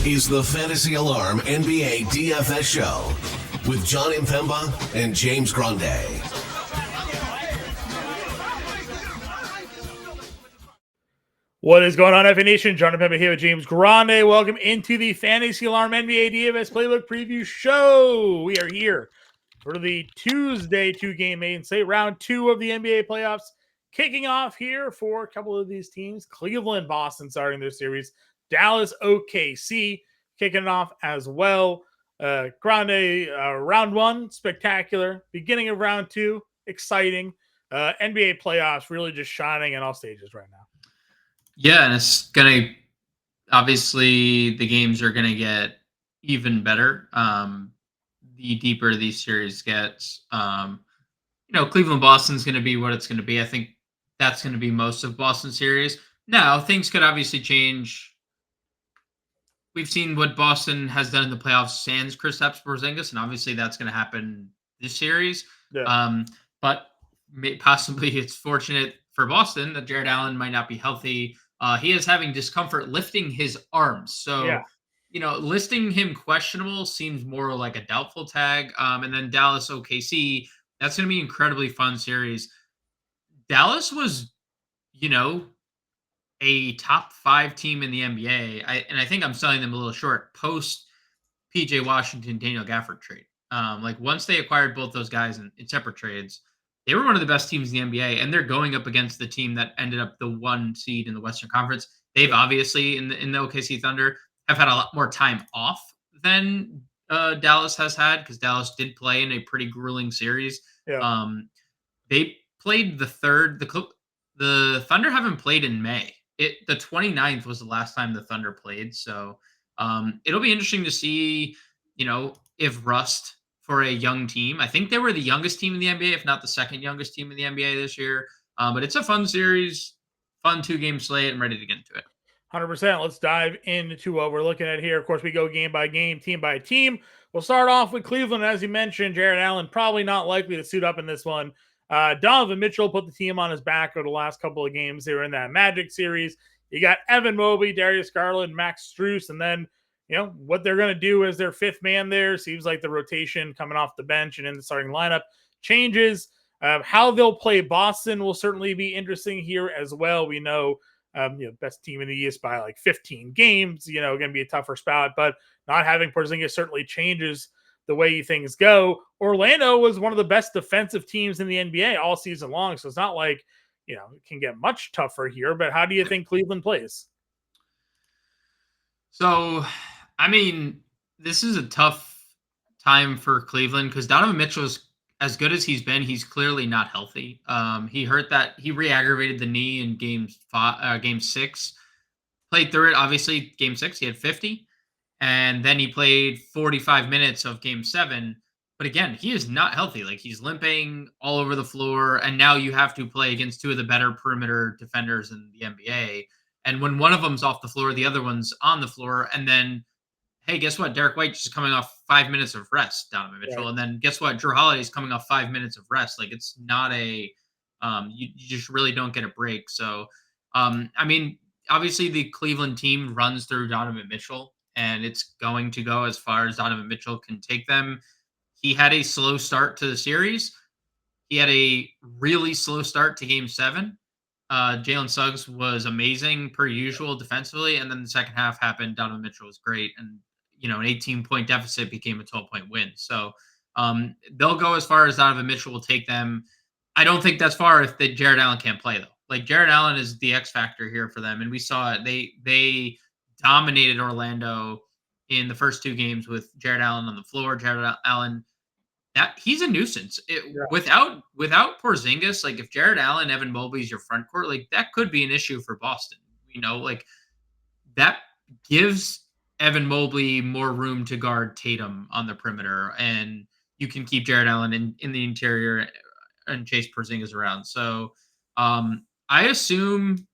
is the Fantasy Alarm NBA DFS Show with John Impemba and James Grande. What is going on, FA Nation? John Impemba here with James Grande. Welcome into the Fantasy Alarm NBA DFS Playbook Preview Show. We are here for the Tuesday two-game main slate, round 2 of the NBA playoffs, kicking off here for a couple of these teams. Cleveland, Boston starting their series. Dallas, OKC kicking it off as well. Grande, round 1, spectacular. Beginning of round 2, exciting. NBA playoffs really just shining in all stages right now. Yeah, and it's going to, obviously, the games are going to get even better the deeper these series gets. Cleveland-Boston's going to be what it's going to be. I think that's going to be most of Boston series. Now, things could obviously change. We've seen what Boston has done in the playoffs sans Kristaps Porzingis, and obviously that's going to happen this series. Yeah. But possibly it's fortunate for Boston that Jared Allen might not be healthy. He is having discomfort lifting his arms. So, listing him questionable seems more like a doubtful tag. And then Dallas OKC, that's going to be an incredibly fun series. Dallas was, a top 5 team in the NBA. I think I'm selling them a little short post PJ Washington, Daniel Gafford trade. Once they acquired both those guys in separate trades, they were one of the best teams in the NBA, and they're going up against the team that ended up the 1 seed in the Western Conference. They've obviously in the OKC Thunder have had a lot more time off than Dallas has had, because Dallas did play in a pretty grueling series. Yeah. They played the third. The Thunder haven't played in May. The 29th was the last time the Thunder played. So it'll be interesting to see, if rust for a young team. I think they were the youngest team in the NBA, if not the second youngest team in the NBA this year. But it's a fun series, fun 2-game slate. I'm ready to get into it. 100%. Let's dive into what we're looking at here. Of course, we go game by game, team by team. We'll start off with Cleveland. As you mentioned, Jared Allen probably not likely to suit up in this one. Donovan Mitchell put the team on his back over the last couple of games. They were in that Magic series. You got Evan Mobley, Darius Garland, Max Strus, and then what they're going to do as their 5th man there. Seems like the rotation coming off the bench and in the starting lineup changes. How they'll play Boston will certainly be interesting here as well. We know, best team in the East by like 15 games, going to be a tougher spot, but not having Porzingis certainly changes the way things go. Orlando was one of the best defensive teams in the NBA all season long, so it's not like, it can get much tougher here, but how do you think Cleveland plays? So, this is a tough time for Cleveland because Donovan Mitchell's as good as he's been. He's clearly not healthy. He re-aggravated the knee in game 6. Played through it, obviously, game 6, he had 50. And then he played 45 minutes of game 7. But again, he is not healthy. He's limping all over the floor. And now you have to play against 2 of the better perimeter defenders in the NBA. And when one of them's off the floor, the other one's on the floor. And then, hey, guess what? Derek White's just coming off 5 minutes of rest, Donovan Mitchell. Right. And then guess what? Drew Holiday's coming off 5 minutes of rest. It's not a you just really don't get a break. So, obviously the Cleveland team runs through Donovan Mitchell, and it's going to go as far as Donovan Mitchell can take them. He had a slow start to the series. He had a really slow start to game 7. Jalen Suggs was amazing per usual defensively. And then the second half happened. Donovan Mitchell was great. And, an 18-point deficit became a 12-point win. So they'll go as far as Donovan Mitchell will take them. I don't think that's far if Jared Allen can't play, though. Jared Allen is the X factor here for them. And we saw it. They dominated Orlando in the first 2 games with Jared Allen on the floor. Jared Allen, he's a nuisance. Without Porzingis, if Jared Allen, Evan Mobley is your front court, that could be an issue for Boston. That gives Evan Mobley more room to guard Tatum on the perimeter, and you can keep Jared Allen in the interior and chase Porzingis around. So I assume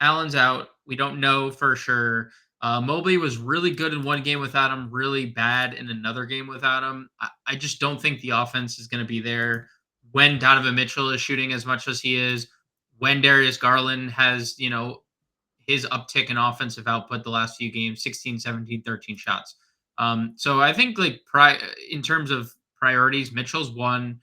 Allen's out. We don't know for sure. Mobley was really good in one game without him, really bad in another game without him. I just don't think the offense is going to be there when Donovan Mitchell is shooting as much as he is, when Darius Garland has, his uptick in offensive output the last few games, 16, 17, 13 shots. So I think like in terms of priorities, Mitchell's one.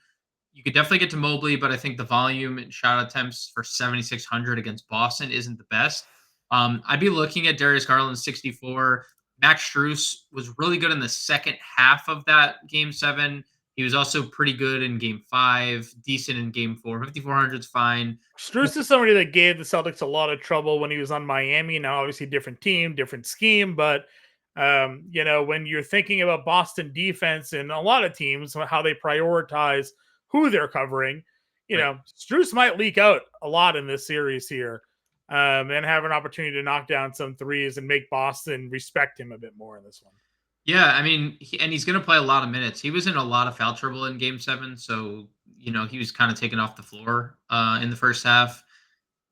You could definitely get to Mobley, but I think the volume and shot attempts for 7,600 against Boston isn't the best. I'd be looking at Darius Garland's 64. Max Strus was really good in the second half of that game 7. He was also pretty good in game 5, decent in game 4. 5,400 is fine. Strus is somebody that gave the Celtics a lot of trouble when he was on Miami. Now, obviously, different team, different scheme, but when you're thinking about Boston defense and a lot of teams, how they prioritize who they're covering, Strus might leak out a lot in this series here, and have an opportunity to knock down some threes and make Boston respect him a bit more in this one. Yeah, I mean, he's going to play a lot of minutes. He was in a lot of foul trouble in game 7, so he was kind of taken off the floor in the first half.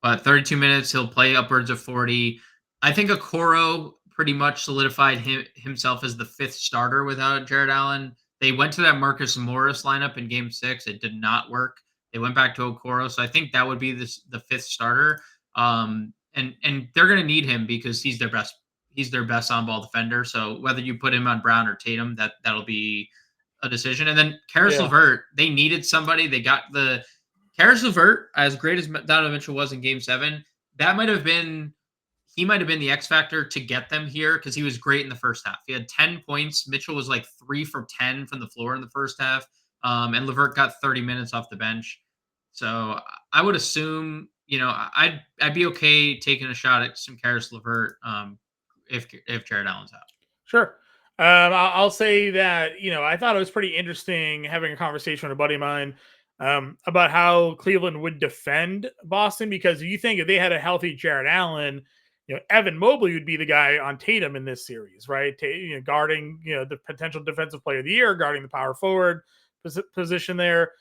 But 32 minutes, he'll play upwards of 40. I think Okoro pretty much solidified himself as the 5th starter without Jared Allen. They went to that Marcus Morris lineup in game 6. It did not work. They went back to Okoro, so I think that would be the 5th starter. And they're going to need him because he's their best. He's their best on-ball defender. So whether you put him on Brown or Tatum, that'll be a decision. And then Karis LeVert, they needed somebody. They got the Karis LeVert, as great as Donovan Mitchell was in game 7, he might have been the X factor to get them here because he was great in the first half. He had 10 points. Mitchell was like 3 for 10 from the floor in the first half. And LeVert got 30 minutes off the bench. So I would assume, I'd be okay taking a shot at some Karis LeVert if Jared Allen's out. Sure. I'll say that, I thought it was pretty interesting having a conversation with a buddy of mine about how Cleveland would defend Boston, because you think if they had a healthy Jared Allen, Evan Mobley would be the guy on Tatum in this series, right? Guarding, the potential defensive player of the year, guarding the power forward position there,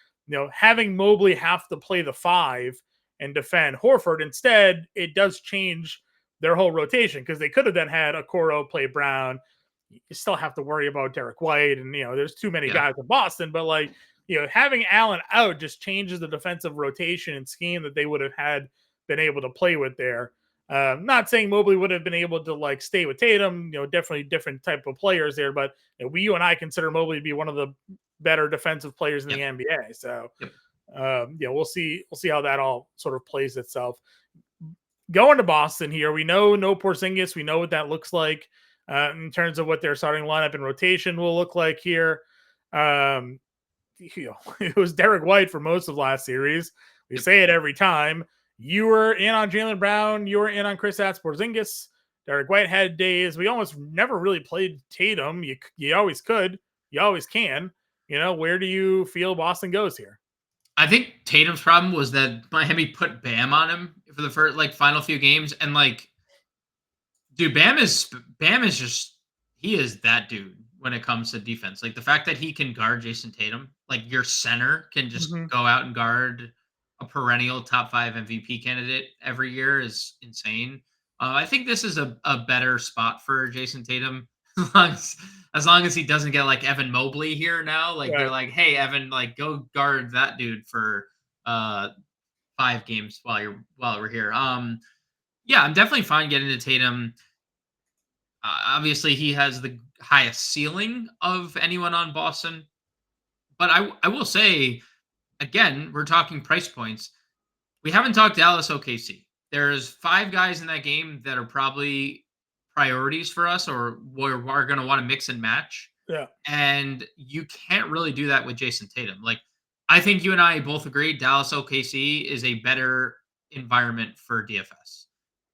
having Mobley have to play the 5 and defend Horford. Instead, it does change their whole rotation, because they could have then had Okoro play Brown. You still have to worry about Derek White, and there's too many guys in Boston, but having Allen out just changes the defensive rotation and scheme that they would have been able to play with there. Not saying Mobley would have been able to stay with Tatum, definitely different type of players there, but you and I consider Mobley to be one of the better defensive players in the NBA. So we'll see how that all sort of plays itself. Going to Boston here, we know no Porzingis. We know what that looks like in terms of what their starting lineup and rotation will look like here. It was Derek White for most of last series. We say it every time. You were in on Jaylen Brown. You were in on Kristaps Porzingis. Derek White had days. We almost never really played Tatum. You always could. You always can. Where do you feel Boston goes here? I think Tatum's problem was that Miami put Bam on him for the first final few games, and dude, Bam is just, he is that dude when it comes to defense. The fact that he can guard Jason Tatum, your center can just go out and guard a perennial top 5 MVP candidate every year is insane. I think this is a better spot for Jason Tatum as long as he doesn't get Evan Mobley here now. They're hey, Evan, go guard that dude for 5 games while we're here. I'm definitely fine getting to Tatum. Obviously, he has the highest ceiling of anyone on Boston. But I will say, again, we're talking price points. We haven't talked Dallas OKC. There's 5 guys in that game that are probably priorities for us, or we're going to want to mix and match. Yeah. And you can't really do that with Jason Tatum. I think you and I both agree Dallas OKC is a better environment for DFS.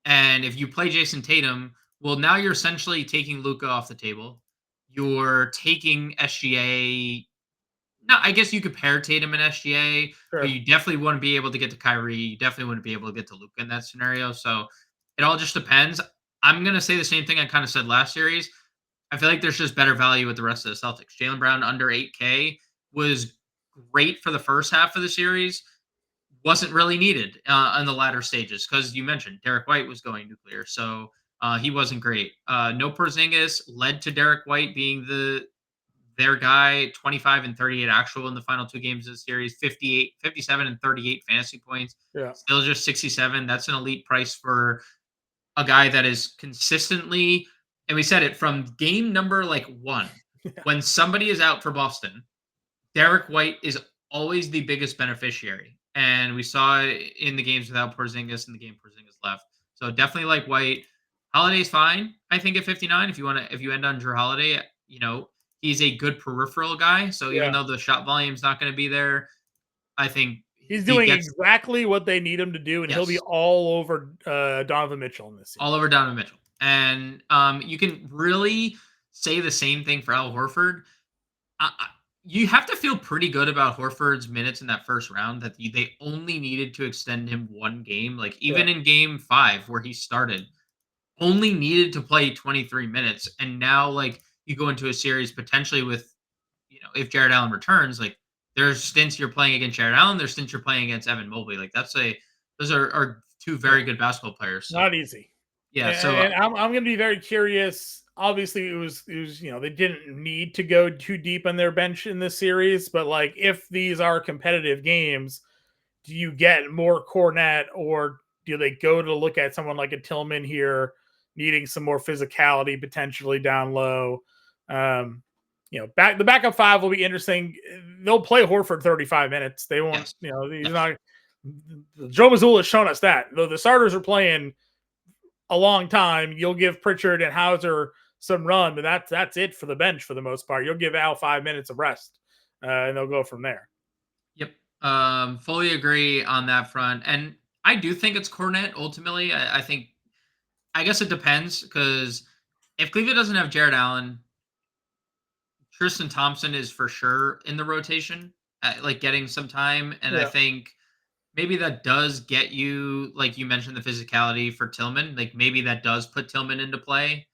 And if you play Jason Tatum, well, now you're essentially taking Luka off the table. You're taking SGA. No, I guess you could pair Tatum and SGA, but you definitely wouldn't be able to get to Kyrie. You definitely wouldn't be able to get to Luka in that scenario. So it all just depends. I'm going to say the same thing I kind of said last series. I feel like there's just better value with the rest of the Celtics. Jaylen Brown under 8K was great for the first half of the series. Wasn't really needed in the latter stages because you mentioned Derek White was going nuclear. So he wasn't great. No Porzingis led to Derek White being their guy, 25 and 38 actual in the final 2 games of the series, 57 and 38 fantasy points. Yeah. Still just 67. That's an elite price for a guy that is consistently, and we said it from game number like 1, when somebody is out for Boston, Derek White is always the biggest beneficiary. And we saw it in the games without Porzingis and the game Porzingis left. So definitely like White. Holiday's fine, I think, at 59. If you end on Drew Holiday, he's a good peripheral guy. So even Yeah. though the shot volume's not going to be there, I think He's he doing gets exactly what they need him to do, and he'll be yes, all over Donovan Mitchell in this series. all over Donovan Mitchell. And you can really say the same thing for Al Horford. You have to feel pretty good about Horford's minutes in that first round, that they only needed to extend him one game. Like even in game 5 where he started, only needed to play 23 minutes. And now like you go into a series potentially with, if Jared Allen returns, like there's stints you're playing against Jared Allen, there's stints you're playing against Evan Mobley. Like those are two very good basketball players. So Not easy. yeah, And I'm going to be very curious. Obviously, it was they didn't need to go too deep on their bench in this series, but like if these are competitive games, do you get more Cornet, or do they go to look at someone like a Tillman here, needing some more physicality potentially down low? The backup 5 will be interesting. They'll play Horford 35 minutes. They won't. yes. He's not. Joe Mazzulla has shown us that though the starters are playing a long time. You'll give Pritchard and Hauser some run, but that's it for the bench for the most part. You'll give Al 5 minutes of rest, and they'll go from there. Yep. Fully agree on that front. And I do think it's Cornet ultimately. I guess it depends, because if Cleveland doesn't have Jared Allen, Tristan Thompson is for sure in the rotation, like getting some time. And I think maybe that does get you, like you mentioned, the physicality for Tillman. Like maybe that does put Tillman into play,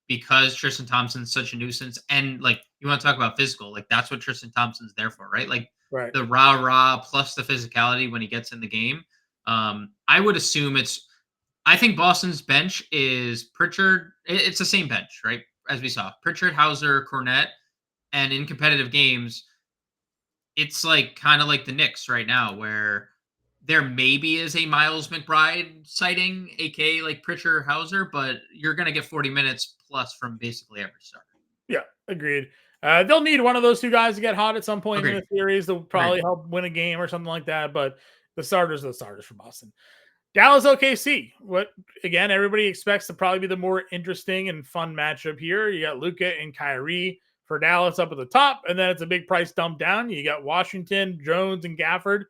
because Tristan Thompson's such a nuisance. And like you want to talk about physical, like that's what Tristan Thompson's there for, right? Like the rah plus the physicality when he gets in the game. I would assume I think Boston's bench is Pritchard. It's the same bench, right? As we saw, Pritchard, Hauser, Cornet, and in competitive games, it's like kind of like the Knicks right now, where there maybe is a Miles McBride sighting, aka like Pritchard, Hauser, but you're gonna get 40 minutes plus from basically every starter. Yeah, agreed. They'll need one of those two guys to get hot at some point in the series. They'll probably help win a game or something like that. But the starters are the starters for Boston. Dallas OKC. What again? Everybody expects to probably be the more interesting and fun matchup here. You got Luka and Kyrie for Dallas up at the top, and then it's a big price dump down. You got Washington, Jones, and Gafford,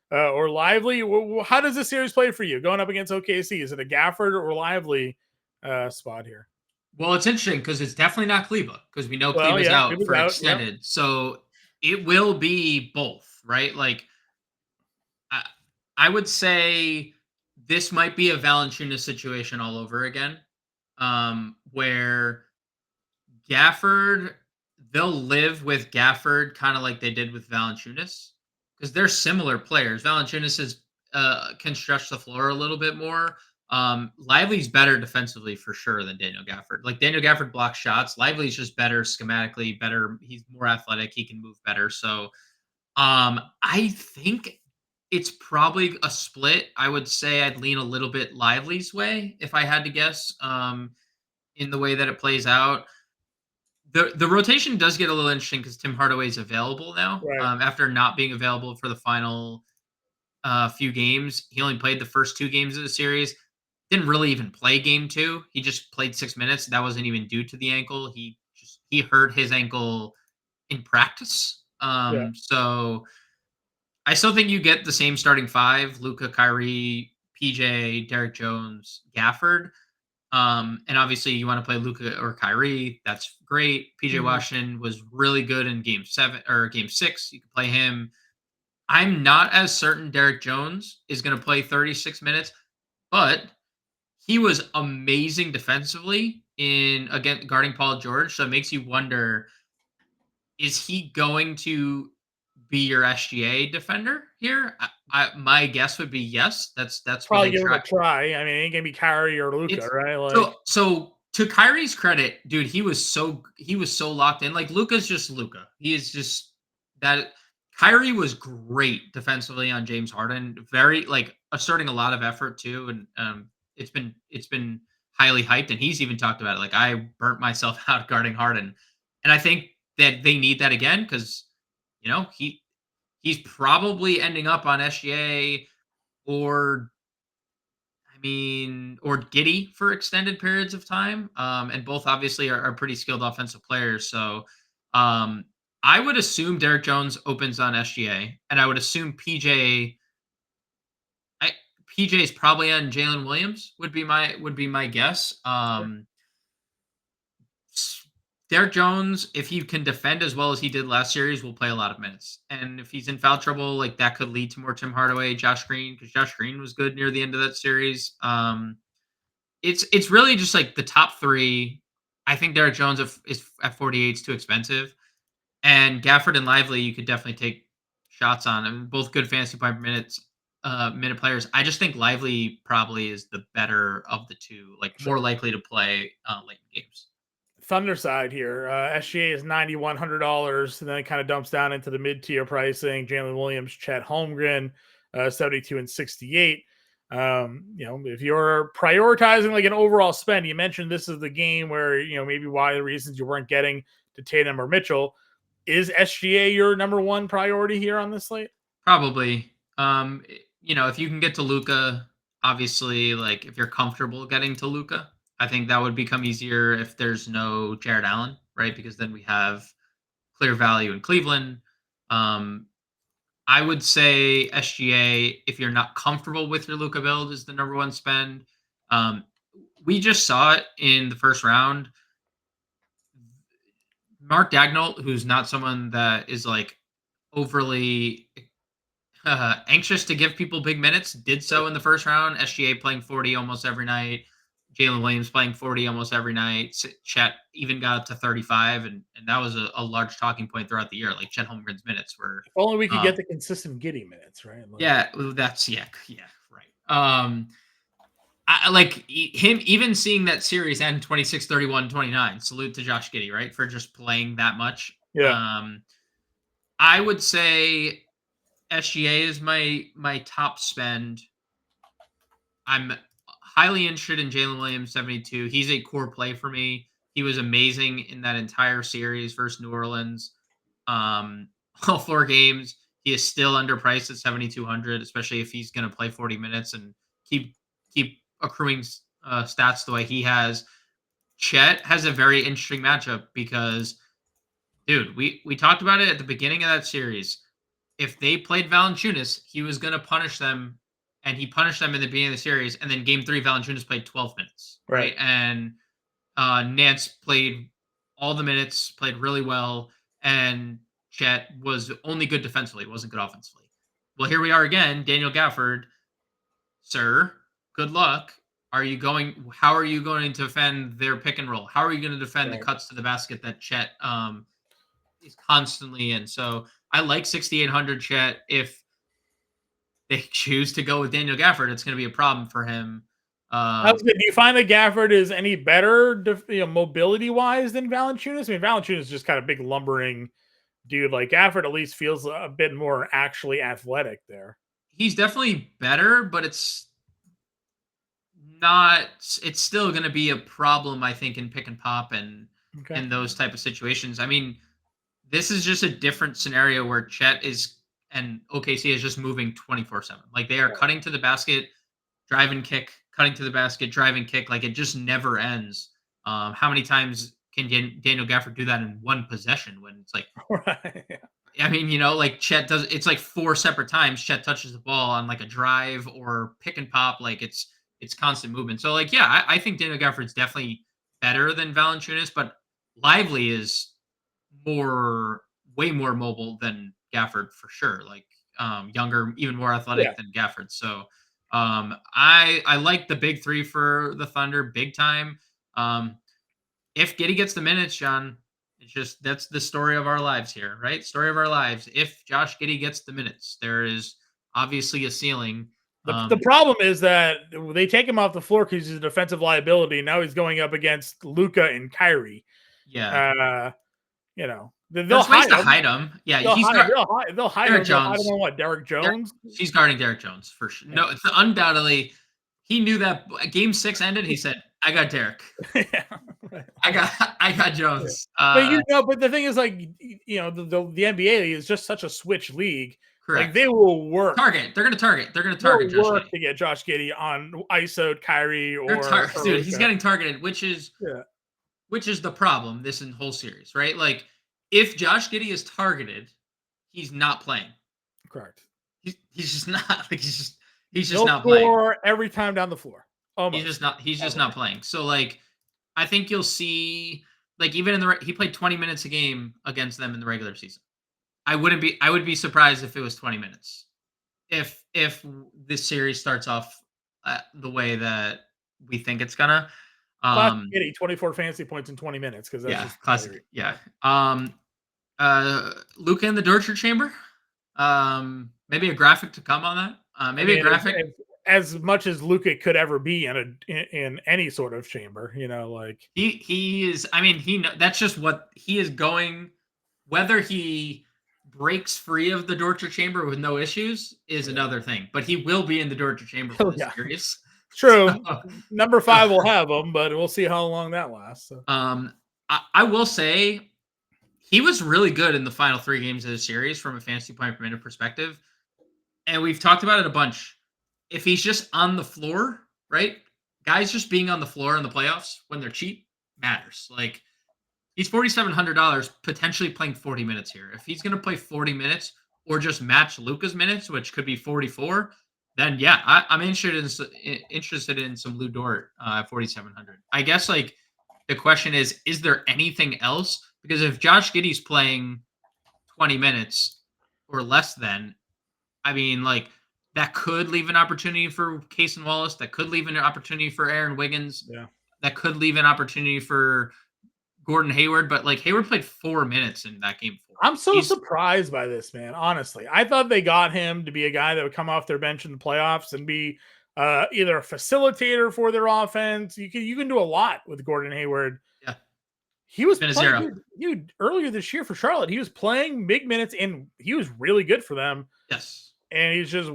or Lively. How does this series play for you going up against OKC? Is it a Gafford or Lively spot here? Well, it's interesting because it's definitely not Kleba, because we know Kleba's out for extended. Yep. So it will be both, right? Like I would say this might be a Valanciunas situation all over again, where Gafford, they'll live with Gafford kind of like they did with Valanciunas, because they're similar players. Valanciunas can stretch the floor a little bit more. Lively's better defensively for sure than Daniel Gafford. Like Daniel Gafford blocks shots. Lively's just better schematically, better. He's more athletic. He can move better. So I think it's probably a split. I would say I'd lean a little bit Lively's way if I had to guess, in the way that it plays out. The rotation does get a little interesting because Tim Hardaway's available now, after not being available for the final few games. He only played the first 2 games of the series. Didn't really even play game 2. He just played 6 minutes. That wasn't even due to the ankle. He hurt his ankle in practice. So I still think you get the same starting 5: Luka, Kyrie, PJ, Derek Jones, Gafford. And obviously you want to play Luka or Kyrie. That's great. PJ Washington was really good in game 7 or game 6. You can play him. I'm not as certain Derek Jones is going to play 36 minutes, but he was amazing defensively again guarding Paul George. So it makes you wonder, is he going to be your SGA defender here? My guess would be yes. That's probably give him a try. I mean, it ain't gonna be Kyrie or Luka, right? Like, so to Kyrie's credit, dude, he was so locked in. Like Luka's just Luka. He is just that. Kyrie was great defensively on James Harden. Very like asserting a lot of effort too, and it's been highly hyped, and he's even talked about it. Like, I burnt myself out guarding Harden, and I think that they need that again because he's probably ending up on SGA or or Giddy for extended periods of time. And both obviously are pretty skilled offensive players. So I would assume Derek Jones opens on SGA, and I would assume PJ is probably on Jalen Williams. Would be my guess. Derek Jones, if he can defend as well as he did last series, will play a lot of minutes. And if he's in foul trouble, like that could lead to more Tim Hardaway, Josh Green, because Josh Green was good near the end of that series. It's really just like the top three. I think Derek Jones is at 48 is too expensive, and Gafford and Lively you could definitely take shots on. I mean, both good fantasy point minute players. I just think Lively probably is the better of the two, like more likely to play late in games. Thunder side here, SGA is $9,100, and then it kind of dumps down into the mid-tier pricing. Jalen Williams, Chet Holmgren, 72 and 68. If you're prioritizing like an overall spend, you mentioned this is the game where, maybe why the reasons you weren't getting to Tatum or Mitchell. Is SGA your number one priority here on this slate? Probably. If you can get to Luka, obviously, like if you're comfortable getting to Luka, I think that would become easier if there's no Jared Allen, right? Because then we have clear value in Cleveland. I would say SGA, if you're not comfortable with your Luka build, is the number one spend. We just saw it in the first round. Mark Daigneault, who's not someone that is like overly anxious to give people big minutes, did so in the first round. SGA playing 40 almost every night. Jalen Williams playing 40 almost every night. Chet even got up to 35, and that was a large talking point throughout the year. Like Chet Holmgren's minutes were. If only we could get the consistent Giddy minutes, right? Right. I like him even seeing that series end 26, 31, 29. Salute to Josh Giddey, right, for just playing that much. Yeah. I would say SGA is my top spend. I'm highly interested in Jalen Williams, 72. He's a core play for me. He was amazing in that entire series versus New Orleans. All 4 games. He is still underpriced at 7,200, especially if he's going to play 40 minutes and keep accruing stats the way he has. Chet has a very interesting matchup because, dude, we talked about it at the beginning of that series. If they played Valanciunas, he was going to punish them. And he punished them in the beginning of the series. And then game 3, Valanciunas played 12 minutes. Right. And Nance played all the minutes, played really well. And Chet was only good defensively. Wasn't good offensively. Well, here we are again. Daniel Gafford. Sir, good luck. How are you going to defend their pick and roll? How are you going to defend the cuts to the basket that Chet is constantly in? So I like 6,800 Chet. If they choose to go with Daniel Gafford, it's going to be a problem for him. Do you find that Gafford is any better, mobility-wise than Valanciunas? I mean, Valanciunas is just kind of big lumbering dude. Like Gafford at least feels a bit more actually athletic there. He's definitely better, but it's still going to be a problem, I think, in pick and pop and in those type of situations. I mean, this is just a different scenario where Chet and OKC is just moving 24/7. Like they are cutting to the basket, drive and kick, cutting to the basket, drive and kick. Like it just never ends. How many times can Daniel Gafford do that in one possession when it's like, right. I mean, like Chet does, it's like 4 separate times Chet touches the ball on like a drive or pick and pop. Like it's constant movement. So like, yeah, I think Daniel Gafford's definitely better than Valanciunas, but Lively is way more mobile than Gafford for sure. Like younger, even more athletic than Gafford. So I like the big 3 for the Thunder big time. If Giddey gets the minutes, John, that's the story of our lives here, right? Story of our lives. If Josh Giddey gets the minutes, there is obviously a ceiling. The problem is that they take him off the floor because he's a defensive liability. Now he's going up against Luka and Kyrie. Yeah. They'll hide him. Yeah, they'll hide him. Derek Jones. I don't know what, Derek Jones? He's guarding Derek Jones for sure. No, it's undoubtedly. He knew that game 6 ended. He said, I got Derek. Yeah, right. I got Jones. But the thing is, like, the NBA is just such a switch league. Correct. Like, they will work. They're going to target. They're going to target They'll Josh work Giddey. to get Josh Giddey on ISO Kyrie Dude, he's getting targeted, which is the problem this whole series, right? Like, if Josh Giddey is targeted, he's not playing. Correct. He's just not. Like, he's just He'll not playing. score every time down the floor. Almost. He's just not playing. So, like, I think you'll see, like, even he played 20 minutes a game against them in the regular season. I would be surprised if it was 20 minutes. If this series starts off the way that we think it's gonna. Giddey, 24 fantasy points in 20 minutes, because that's just classic. Yeah. Luka in the torture chamber. Maybe a graphic to come on that. A graphic. As much as Luka could ever be in any sort of chamber, like he is. I mean, that's just what he is going. Whether he breaks free of the torture chamber with no issues is another thing. But he will be in the torture chamber for this series. True. Number 5 will have him, but we'll see how long that lasts. So. I will say he was really good in the final 3 games of the series from a fantasy point per minute perspective. And we've talked about it a bunch. If he's just on the floor, right? Guys just being on the floor in the playoffs when they're cheap matters. Like, he's $4,700 potentially playing 40 minutes here. If he's going to play 40 minutes or just match Luka's minutes, which could be 44, then yeah, I'm interested in some Lou Dort at 4,700. I guess, like, the question is there anything else? Because if Josh Giddey's playing 20 minutes or less than, I mean, like, that could leave an opportunity for Cason Wallace. That could leave an opportunity for Aaron Wiggins. Yeah. That could leave an opportunity for Gordon Hayward. But, like, Hayward played 4 minutes in that game. I'm so surprised by this, man. Honestly, I thought they got him to be a guy that would come off their bench in the playoffs and be either a facilitator for their offense. You can do a lot with Gordon Hayward. Yeah, he was playing, earlier this year for Charlotte. He was playing big minutes and he was really good for them. Yes. And he's just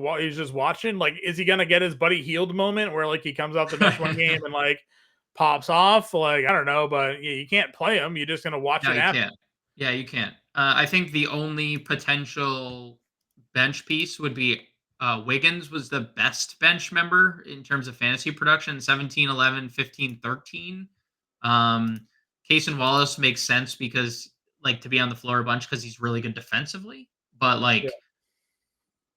watching. Like, is he gonna get his Buddy Hield moment where, like, he comes off the bench one game and, like, pops off? Like, I don't know, but you can't play him. You're just gonna watch it happen. Yeah, you can't. I think the only potential bench piece would be Wiggins was the best bench member in terms of fantasy production, 17, 11, 15, 13. Cason Wallace makes sense because, like, to be on the floor a bunch because he's really good defensively. But, like,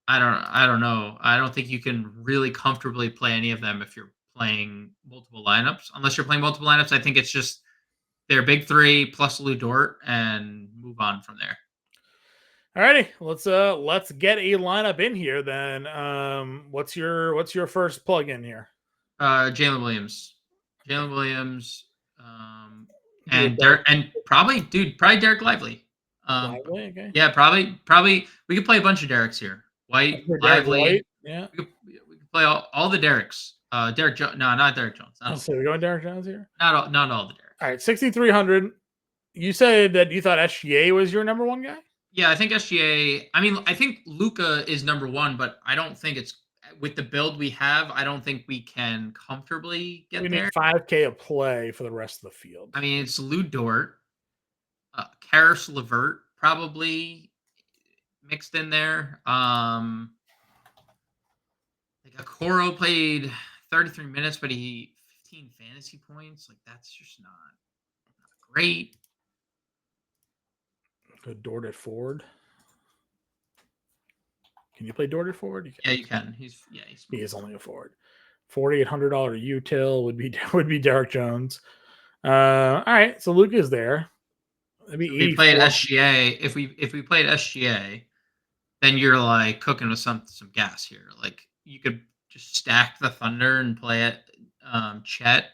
I don't know. I don't think you can really comfortably play any of them if you're playing multiple lineups. Unless you're playing multiple lineups, I think it's just their big 3 plus Lou Dort and move on from there. Alrighty, let's get a lineup in here then. What's your first plug in here? Jalen Williams. And probably Derek Lively. Lively, okay. Yeah, probably we could play a bunch of Dereks here. White, Lively. Yeah. We could play all the Dereks. Derek Jones. No, not Derek Jones. So we're going Derek Jones here? Not all the Dereks. All right, 6,300. You said that you thought SGA was your number 1 guy? Yeah, I think SGA. I mean, I think Luka is number 1, but I don't think it's with the build we have. I don't think we can comfortably get there. We need 5K a play for the rest of the field. I mean, it's Lou Dort, Karis LeVert probably mixed in there. Like, Okoro played 33 minutes, but he 15 fantasy points. Like, that's just not great. Good Dort at forward. Can you play Dort at forward? You can. He is only a forward. $4,800 util would be Derek Jones. All right, so Luke is there. If we played SGA, if we played SGA, then you're, like, cooking with some gas here. Like, you could just stack the Thunder and play it Chet,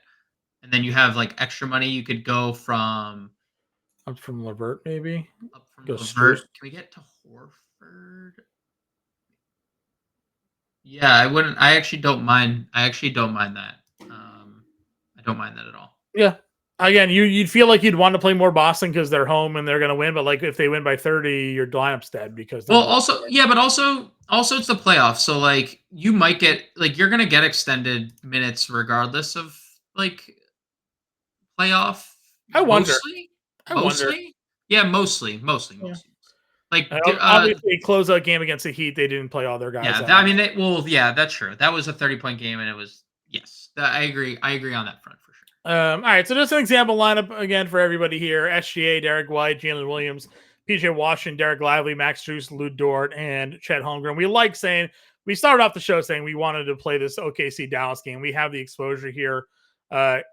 and then you have, like, extra money. You could go from up from LeVert, maybe. Up from LeVert. Can we get to Horford? Yeah, I wouldn't. I actually don't mind. I don't mind that. I don't mind that at all. Yeah. Again, you'd feel like you'd want to play more Boston because they're home and they're going to win. But, like, if they win by 30, your lineup's dead because. Well, also it's the playoffs. So, like, you might get, like, you're going to get extended minutes regardless of, like, playoff. I wonder. Mostly. Yeah, mostly. Yeah. Like obviously, a closeout game against the Heat, they didn't play all their guys. Yeah, I mean, that's true. That was a 30-point game, and it was I agree. I agree on that front for sure. All right, so just an example lineup again for everybody here: SGA, Derek White, Jalen Williams, PJ Washington, Derek Lively, Max Strus, Lou Dort, and Chet Holmgren. We started off the show saying we wanted to play this OKC Dallas game. We have the exposure here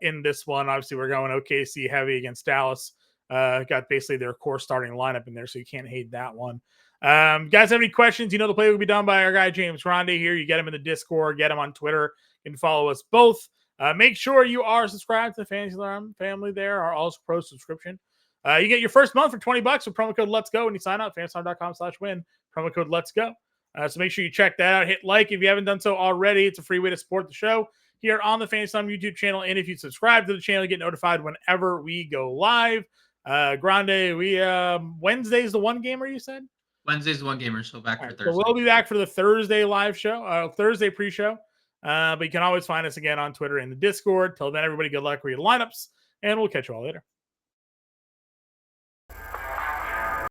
in this one. Obviously, we're going OKC heavy against Dallas. Got basically their core starting lineup in there, so you can't hate that one. Guys, have any questions? The play will be done by our guy James Grande here. You get him in the Discord, get him on Twitter. You can follow us both. Make sure you are subscribed to the Fantasy Alarm family there, our All Pro subscription. You get your first month for $20 with promo code Let's Go when you sign up, fantasyalarm.com/win, promo code Let's Go. So make sure you check that out. Hit like if you haven't done so already. It's a free way to support the show here on the Fantasy Alarm YouTube channel. And if you subscribe to the channel, you get notified whenever we go live. Grande, Wednesday's the one gamer, you said? Wednesday's the one gamer, so back for Thursday. So we'll be back for the Thursday live show, Thursday pre-show. But you can always find us again on Twitter and the Discord. Till then, everybody, good luck with your lineups, and we'll catch you all later.